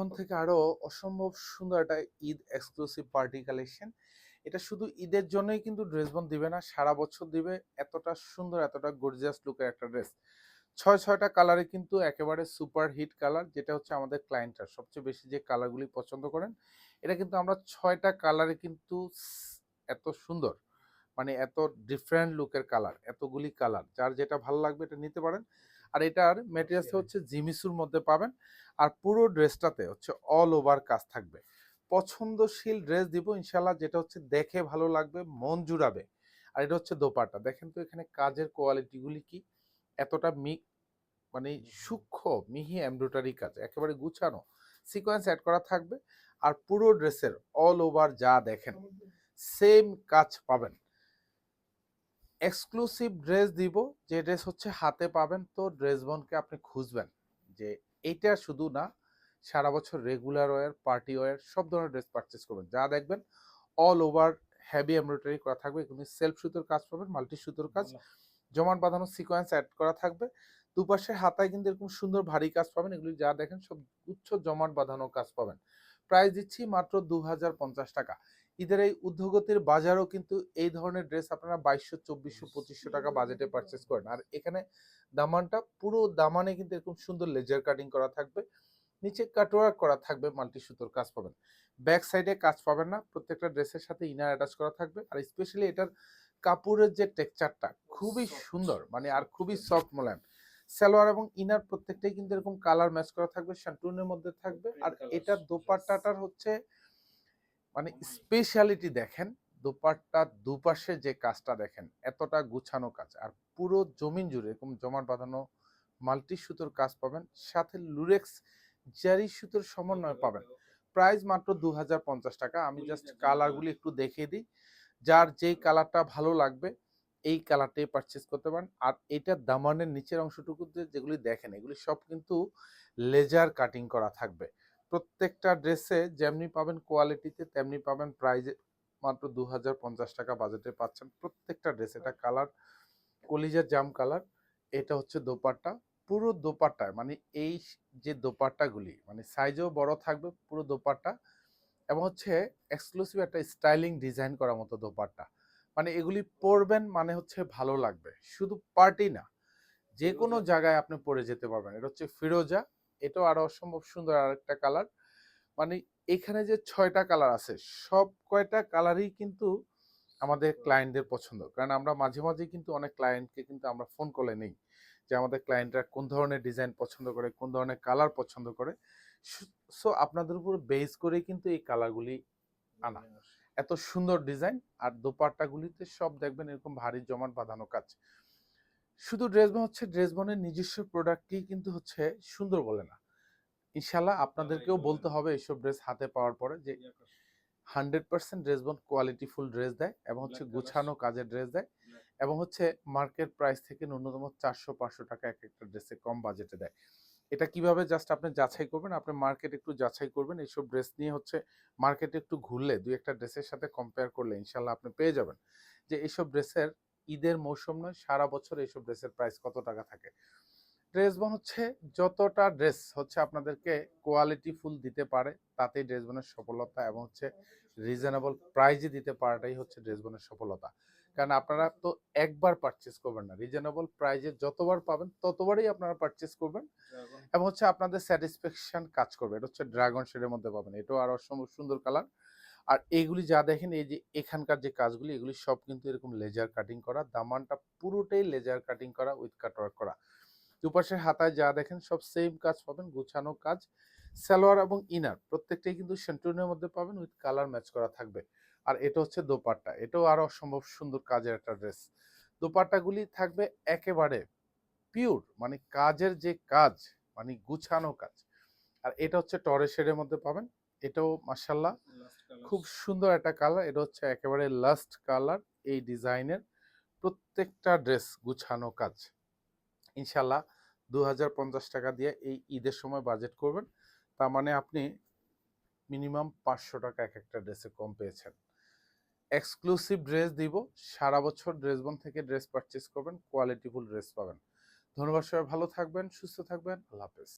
এখন থেকে আরো অসম্ভব সুন্দর একটা ঈদ এক্সক্লুসিভ পার্টি কালেকশন। এটা শুধু ঈদের জন্যই কিন্তু ড্রেস বন দিবে না, সারা বছর দিবে। এতটা সুন্দর, এতটা গর্জিয়াস লুকের একটা ড্রেস। ছয়টা কালারে কিন্তু একেবারে সুপার হিট কালার, যেটা হচ্ছে আমাদের ক্লায়েন্টরা সবচেয়ে বেশি যে কালারগুলি পছন্দ করেন। এটা কিন্তু আমরা 6টা কালারে কিন্তু এত সুন্দর, মানে এত ডিফারেন্ট লুকের কালার, এতগুলি কালার, যার যেটা ভালো লাগবে এটা নিতে পারেন। আর এটার মেটেরিয়ালস হচ্ছে জিমিসুর মধ্যে পাবেন। আর পুরো ড্রেসটাতে হচ্ছে অল ওভার কাজ থাকবে। পছন্দশীল ড্রেস দিব ইনশাল্লাহ, যেটা হচ্ছে দেখে ভালো লাগবে, মন জুড়াবে। আর এটা হচ্ছে দোপাট্টা, দেখেন তো এখানে কাজের কোয়ালিটিগুলি কি, এতটা মানে সূক্ষ্ম মিহি এমব্রয়ডারি কাজ, একেবারে গুছানো সিকোয়েন্স অ্যাড করা থাকবে। আর পুরো ড্রেসের অল ওভার যা দেখেন সেম কাজ পাবেন। এক্সক্লুসিভ ড্রেস দিব, যে ড্রেস হচ্ছে হাতে পাবেন তো ড্রেস বনকে আপনি খুঁজবেন যে এইটা শুধু না, সারা বছর রেগুলার ওয়্যার, পার্টি ওয়্যার সব ধরনের ড্রেস পারচেস করবেন, যা দেখবেন অল ওভার হেভি এমব্রয়ডারি করা থাকবে। এগুলি সেলফ সুতোর কাজ পাবেন, মাল্টি সুতোর কাজ, জমাট বাঁধানো সিকোয়েন্স অ্যাড করা থাকবে। দুপাশে হাতায় কিন্তু এরকম সুন্দর ভারী কাজ পাবেন। এগুলি যা দেখেন সব গুচ্ছ জমাট বাঁধানো কাজ পাবেন। প্রাইস দিচ্ছি মাত্র 2050 টাকা। ঈদের এই ঊর্ধ্বগতির বাজারও কিন্তু এই ধরনের ড্রেস আপনারা 2200, 2400, 2500 টাকা বাজেটে পারচেস করেন। আর এখানে দামানটা, পুরো দামানে কিন্তু এরকম সুন্দর লেজার কাটিং করা থাকবে, নিচে কাটওয়ার্ক করা থাকবে, মাল্টি সুতোর কাজ পাবেন। ব্যাক সাইডে কাজ পাবেন না, প্রত্যেকটা ড্রেসের সাথে ইনার অ্যাটাচ করা থাকবে। আর স্পেশালি এটার কাপড়ের যে টেক্সচারটা খুবই সুন্দর, মানে আর খুবই সফট মোলায়েম। সালোয়ার এবং ইনার প্রত্যেকটাই কিন্তু এরকম কালার ম্যাচ করা থাকবে, শান্টুনের মধ্যে থাকবে। আর এটার দোপাট্টাটার হচ্ছে মানে স্পেশালিটি দেখেন, দোপাট্টার দুপাশে যে কাজটা দেখেন, এতটা গুছানো কাজ। আর পুরো জমিন জুড়ে এরকম জমাট বাঁধানো মাল্টি সুতোর কাজ পাবেন, সাথে লুরেক্স জারি সুতোর সমন্বয় পাবেন। প্রাইস মাত্র 2050 টাকা। আমি জাস্ট কালারগুলি একটু দেখিয়ে দিই, যার যেই কালারটা ভালো লাগবে এই কালারটাই পারচেস করতে পারেন। আর এটা দামানের নিচের অংশটুকুতে যেগুলি দেখেন, এগুলি সব কিন্তু লেজার কাটিং করা থাকবে। প্রত্যেকটা ড্রেসে যেমনি পাবেন কোয়ালিটিতে, তেমনি পাবেন প্রাইজে। মাত্র 2050 টাকা বাজেটে পাচ্ছেন প্রত্যেকটা ড্রেস। এটা কালার কলিজার জাম কালার। এটা হচ্ছে দোপাট্টা। পুরো দোপাট্টায় মানে এই যে দোপাট্টাগুলি মানে সাইজেও বড় থাকবে পুরো দোপাট্টা, এবং হচ্ছে এক্সক্লুসিভ একটা স্টাইলিং ডিজাইন করার মতো দোপাট্টা। মানে এগুলি পরবেন মানে হচ্ছে ভালো লাগবে, শুধু পার্টি না, যে কোনো জায়গায় আপনি পরে যেতে পারবেন। এটা হচ্ছে ফিরোজা, এটাও আরো অসম্ভব সুন্দর আরেকটা কালার। মানে এখানে যে 6টা কালার আছে, সব কয়টা কালারই কিন্তু আমাদের ক্লায়েন্টদের পছন্দ। কারণ আমরা মাঝে মাঝে কিন্তু অনেক ক্লায়েন্টকে কিন্তু আমরা ফোন কলে নেই যে আমাদের ক্লায়েন্টরা কোন ধরনের ডিজাইন পছন্দ করে, কোন ধরনের কালার পছন্দ করে। সো আপনাদের উপর বেস করেই কিন্তু এই কালারগুলি আনা। এত সুন্দর ডিজাইন। আর দোপাট্টাগুলিতে সব দেখবেন এরকম ভারী জমাট বাঁধানো কাজ। শুধু ড্রেস বন হচ্ছে, ড্রেস বনের নিজস্ব প্রোডাক্টই কিন্তু হচ্ছে সুন্দর বলে না। ইনশাল্লাহ আপনাদেরকেও বলতে হবে এইসব ড্রেস হাতে পাওয়ার পরে যে 100% ড্রেস বন কোয়ালিটিফুল ড্রেস দেয়, এবং হচ্ছে গুছানো কাজের ড্রেস দেয়, এবং হচ্ছে মার্কেট প্রাইস থেকে ন্যূনতম 400-500 টাকা এক একটা ড্রেসে কম বাজেটে দেয়। এটা কিভাবে জাস্ট আপনি যাচাই করবেন, আপনি মার্কেট একটু যাচাই করবেন। এইসব ড্রেস নিয়ে হচ্ছে মার্কেটে একটু ঘুরলে, দুই একটা ড্রেসের সাথে কম্পেয়ার করলে ইনশাল্লাহ আপনি পেয়ে যাবেন যে এইসব ড্রেসের ঈদের মৌসুম নয়, সারা বছর এইসব ড্রেসের প্রাইস কত টাকা থাকে। ড্রেস বন হচ্ছে যতটা ড্রেস হচ্ছে আপনাদেরকে কোয়ালিটি ফুল দিতে পারে, তাতেই ড্রেস বনের সফলতা, এবং হচ্ছে রিজনেবল প্রাইজে দিতে পারাটাই হচ্ছে ড্রেস বনের সফলতা। কারণ আপনারা তো একবার পারচেস করবেন না, রিজনেবল প্রাইজে যতবার পাবেন ততবারই আপনারা পারচেস করবেন, এবং হচ্ছে আপনাদের স্যাটিসফ্যাকশন কাজ করবে। এটা হচ্ছে ড্রাগন শেডের মধ্যে পাবেন, এটাও আরো অসম্ভব সুন্দর কালার। আর এইগুলি যা দেখেন, এই যে এখানকার যে কাজগুলি, এগুলি সব কিন্তু এরকম লেজার কাটিং করা, দামানটা পুরোটাই লেজার কাটিং করা উইথ কাটওয়ার্ক করা। দুপাশের হাতায় যা দেখেন সব সেম কাজ পাবেন, গুছানো কাজ। সালোয়ার এবং ইনার প্রত্যেকটাই কিন্তু সেন্টুনের মধ্যে পাবেন, উইথ কালার ম্যাচ করা থাকবে। আর এটা হচ্ছে দোপাট্টা, এটাও আরো অসম্ভব সুন্দর কাজের একটা ড্রেস। দোপাট্টাগুলি থাকবে একেবারে পিওর, মানে কাজের যে কাজ, মানে গুছানো কাজ। আর এটা হচ্ছে টরে শেডের মধ্যে পাবেন। এটাও মাশাল্লাহ খুব সুন্দর একটা কালার। এটা হচ্ছে একেবারে লাস্ট কালার এই ডিজাইনের। প্রত্যেকটা ড্রেস গুছানো কাজ। ইনশাল্লাহ 2050 টাকা দিয়ে এই ঈদের সময় বাজেট করবেন, তার মানে আপনি মিনিমাম 500 টাকা এক একটা ড্রেসে কম পেয়েছেন। এক্সক্লুসিভ ড্রেস দিব, সারা বছর ড্রেস বন থেকে ড্রেস পারচেস করবেন, কোয়ালিটিফুল ড্রেস পাবেন। ধন্যবাদ, সবাই ভালো থাকবেন, সুস্থ থাকবেন, আল্লাহ হাফেজ।